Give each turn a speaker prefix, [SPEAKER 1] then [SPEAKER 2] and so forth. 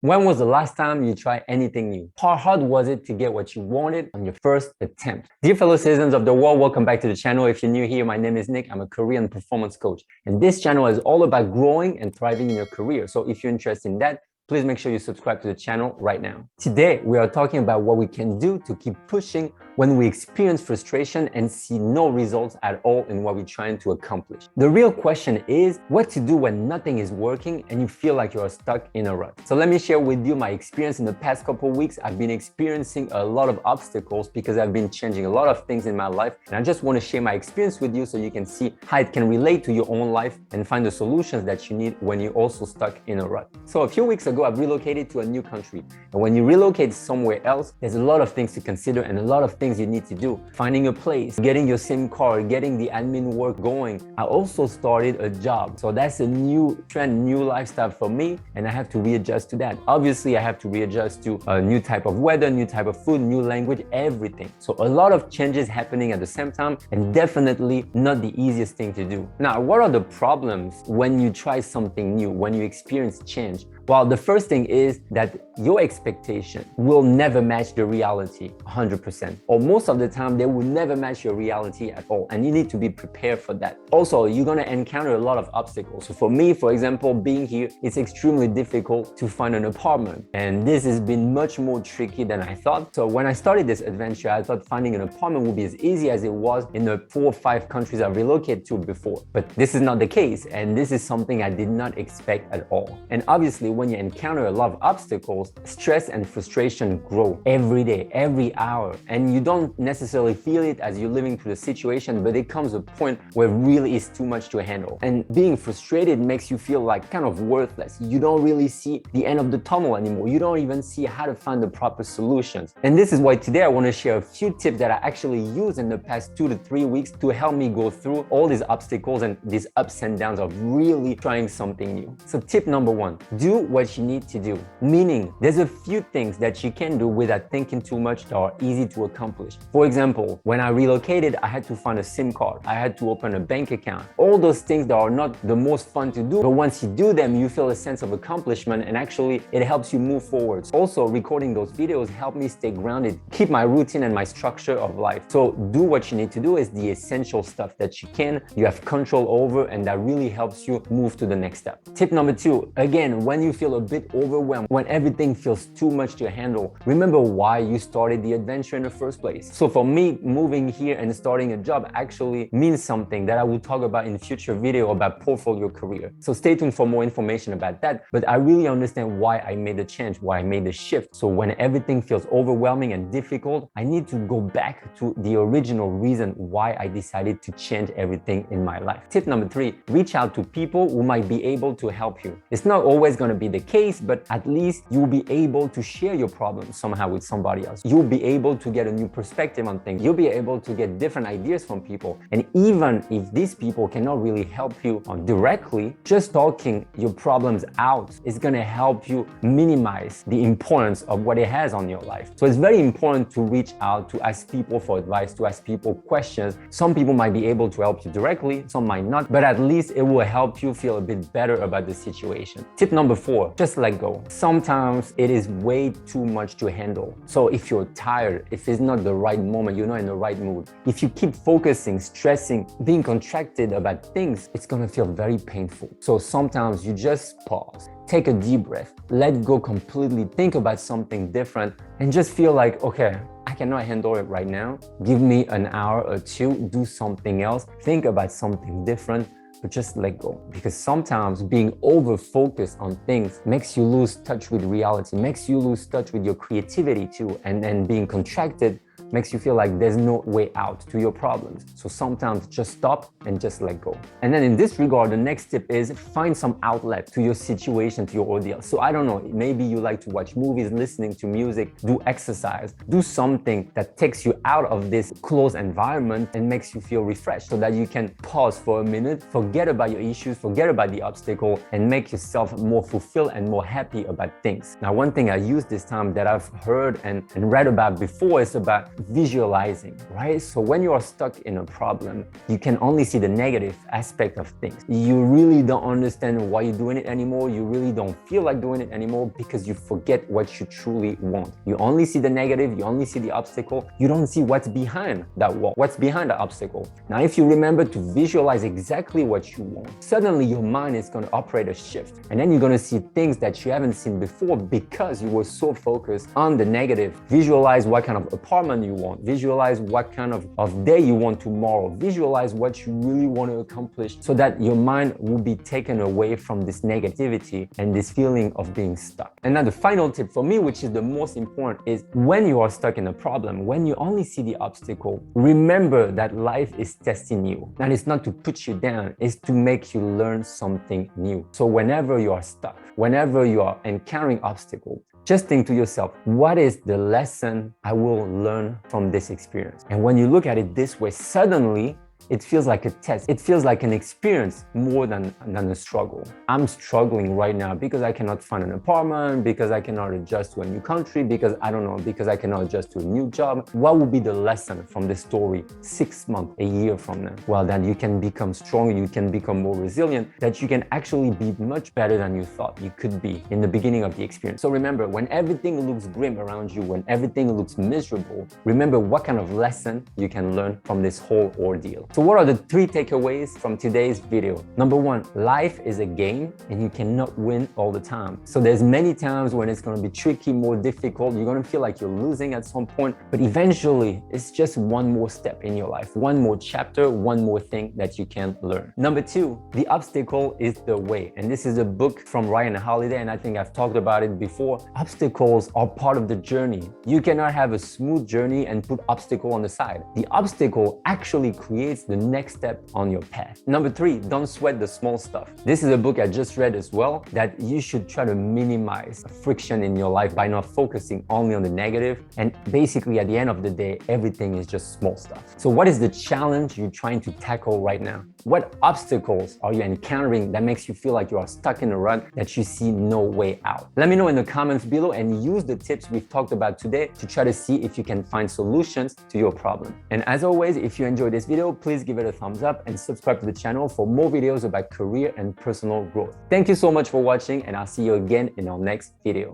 [SPEAKER 1] When was the last time you tried anything new? How hard was it to get what you wanted on your first attempt? Dear fellow citizens of the world, welcome back to the channel. If you're new here, my name is Nick. I'm a career and performance coach. And this channel is all about growing and thriving in your career. So if you're interested in that, please make sure you subscribe to the channel right now. Today, we are talking about what we can do to keep pushing when we experience frustration and see no results at all in what we're trying to accomplish. The real question is what to do when nothing is working and you feel like you're stuck in a rut. So let me share with you my experience in the past couple of weeks. I've been experiencing a lot of obstacles because I've been changing a lot of things in my life. And I just want to share my experience with you so you can see how it can relate to your own life and find the solutions that you need when you're also stuck in a rut. So a few weeks ago, I've relocated to a new country. And when you relocate somewhere else, there's a lot of things to consider and a lot of things you need to do. Finding a place, getting your SIM card, getting the admin work going. I also started a job. So that's a new trend, new lifestyle for me. And I have to readjust to that. Obviously, I have to readjust to a new type of weather, new type of food, new language, everything. So a lot of changes happening at the same time and definitely not the easiest thing to do. Now, what are the problems when you try something new, when you experience change? Well, the first thing is that your expectation will never match the reality 100%. Or most of the time, they will never match your reality at all. And you need to be prepared for that. Also, you're going to encounter a lot of obstacles. So for me, for example, being here, it's extremely difficult to find an apartment. And this has been much more tricky than I thought. So when I started this adventure, I thought finding an apartment would be as easy as it was in the 4 or 5 countries I relocated to before. But this is not the case. And this is something I did not expect at all. And obviously, when you encounter a lot of obstacles, stress and frustration grow every day, every hour. And you don't necessarily feel it as you're living through the situation, but it comes a point where it really is too much to handle. And being frustrated makes you feel like kind of worthless. You don't really see the end of the tunnel anymore. You don't even see how to find the proper solutions. And this is why today I want to share a few tips that I actually used in the past 2 to 3 weeks to help me go through all these obstacles and these ups and downs of really trying something new. So tip number 1, do what you need to do. Meaning, there's a few things that you can do without thinking too much that are easy to accomplish. For example, when I relocated, I had to find a SIM card. I had to open a bank account. All those things that are not the most fun to do, but once you do them, you feel a sense of accomplishment and actually it helps you move forward. Also, recording those videos helped me stay grounded, keep my routine and my structure of life. So do what you need to do is the essential stuff that you have control over, and that really helps you move to the next step. Tip number 2, again, when you feel a bit overwhelmed, when everything feels too much to handle, remember why you started the adventure in the first place. So for me, moving here and starting a job actually means something that I will talk about in future video about portfolio career. So stay tuned for more information about that. But I really understand why I made the change, why I made the shift. So when everything feels overwhelming and difficult, I need to go back to the original reason why I decided to change everything in my life. Tip number 3, reach out to people who might be able to help you. It's not always going to be the case, but at least you'll be able to share your problems somehow with somebody else. You'll be able to get a new perspective on things. You'll be able to get different ideas from people. And even if these people cannot really help you directly, just talking your problems out is going to help you minimize the importance of what it has on your life. So it's very important to reach out, to ask people for advice, to ask people questions. Some people might be able to help you directly, some might not, but at least it will help you feel a bit better about the situation. Tip number 4, just let go. Sometimes it is way too much to handle. So if you're tired, if it's not the right moment, you're not in the right mood, if you keep focusing, stressing, being contracted about things, it's gonna feel very painful. So sometimes you just pause, take a deep breath, let go completely, think about something different, and just feel like, okay, I cannot handle it right now. Give me an hour or 2, do something else, think about something different, but just let go. Because sometimes being over-focused on things makes you lose touch with reality, makes you lose touch with your creativity too, and then being contracted makes you feel like there's no way out to your problems. So sometimes just stop and just let go. And then in this regard, the next tip is find some outlet to your situation, to your ordeal. So I don't know, maybe you like to watch movies, listening to music, do exercise, do something that takes you out of this closed environment and makes you feel refreshed so that you can pause for a minute, forget about your issues, forget about the obstacle, and make yourself more fulfilled and more happy about things. Now, one thing I use this time that I've heard and read about before is about visualizing, right? So when you are stuck in a problem, you can only see the negative aspect of things. You really don't understand why you're doing it anymore. You really don't feel like doing it anymore because you forget what you truly want. You only see the negative, you only see the obstacle. You don't see what's behind that wall, what's behind the obstacle. Now, if you remember to visualize exactly what you want, suddenly your mind is going to operate a shift. And then you're going to see things that you haven't seen before because you were so focused on the negative. Visualize what kind of apartment you want. Visualize what kind of day you want tomorrow. Visualize what you really want to accomplish so that your mind will be taken away from this negativity and this feeling of being stuck. And now the final tip for me, which is the most important, is when you are stuck in a problem, when you only see the obstacle, remember that life is testing you. And it's not to put you down, it's to make you learn something new. So whenever you are stuck, whenever you are encountering obstacles, just think to yourself, what is the lesson I will learn from this experience? And when you look at it this way, suddenly it feels like a test. It feels like an experience more than a struggle. I'm struggling right now because I cannot find an apartment, because I cannot adjust to a new country, because I cannot adjust to a new job. What will be the lesson from this story 6 months, a year from now? Well, then you can become stronger, you can become more resilient, that you can actually be much better than you thought you could be in the beginning of the experience. So remember, when everything looks grim around you, when everything looks miserable, remember what kind of lesson you can learn from this whole ordeal. So what are the 3 takeaways from today's video? Number 1, life is a game and you cannot win all the time. So there's many times when it's going to be tricky, more difficult. You're going to feel like you're losing at some point, but eventually it's just one more step in your life, one more chapter, one more thing that you can learn. Number 2, the obstacle is the way. And this is a book from Ryan Holiday, and I think I've talked about it before. Obstacles are part of the journey. You cannot have a smooth journey and put obstacle on the side. The obstacle actually creates the next step on your path. Number 3, don't sweat the small stuff. This is a book I just read as well, that you should try to minimize friction in your life by not focusing only on the negative. And basically at the end of the day, everything is just small stuff. So what is the challenge you're trying to tackle right now? What obstacles are you encountering that makes you feel like you are stuck in a rut, that you see no way out? Let me know in the comments below and use the tips we've talked about today to try to see if you can find solutions to your problem. And as always, if you enjoyed this video, please give it a thumbs up and subscribe to the channel for more videos about career and personal growth. Thank you so much for watching, and I'll see you again in our next video.